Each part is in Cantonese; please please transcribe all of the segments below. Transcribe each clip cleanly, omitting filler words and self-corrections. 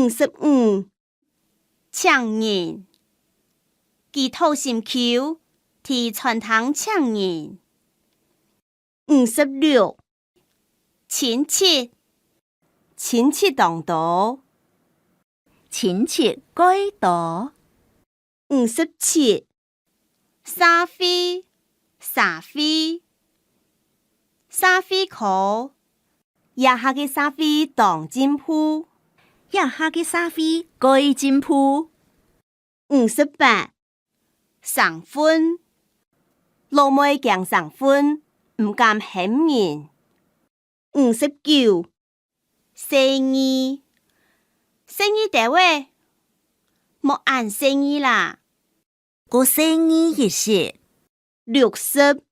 55抢人，其土心口提传堂抢人。56亲戚，亲戚同道。亲戚改道。57沙飞，沙飞，沙飞裤，腋下嘅沙飞当金铺。腋下嘅沙飞改金铺。58上婚，老妹强上婚，唔敢喊人。59生意，生意地位，莫按生意啦。过生意日时。60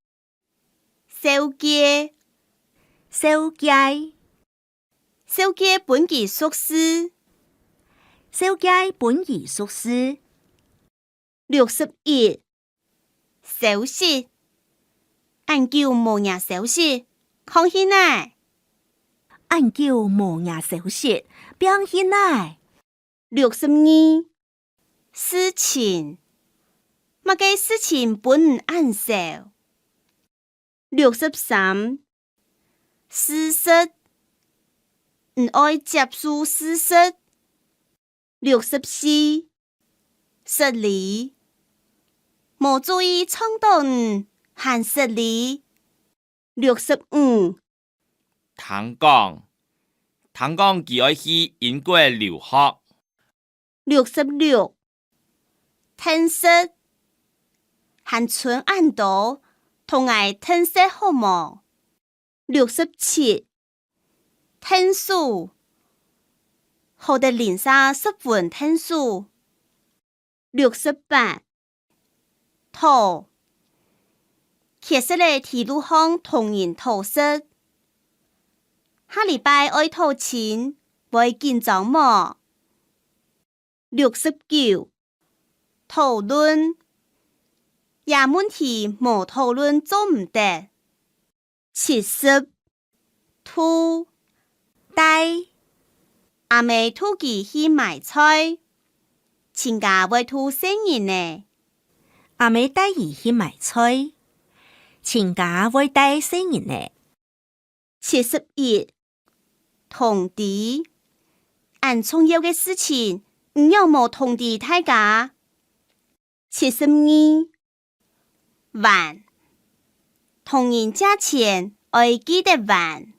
小街，小街，小街本期宿舍。小街本宜宿舍。61消息，按叫无伢消息，康熙奶。按叫无伢消息，表现奶。62事情，乜嘅事情本唔按手。63事实，唔愛接受事實。64失禮，無注意衝動含失禮。65聽講佢愛去英國留學。66褪色，含春暗道同愛褪色好無。67褪數，好的零下10分褪數。68土，其實咧鐵路行同人土色。下禮拜愛土錢，會緊張麼？69討論，也問題無討論做唔得。70吐呆，阿妹吐佢去買菜，親家會吐生人呢。阿妹帶伊去買菜，親家會帶生人呢。71通知，按重要嘅事情，唔有冇通知大家。72還，同人借錢，愛記得還。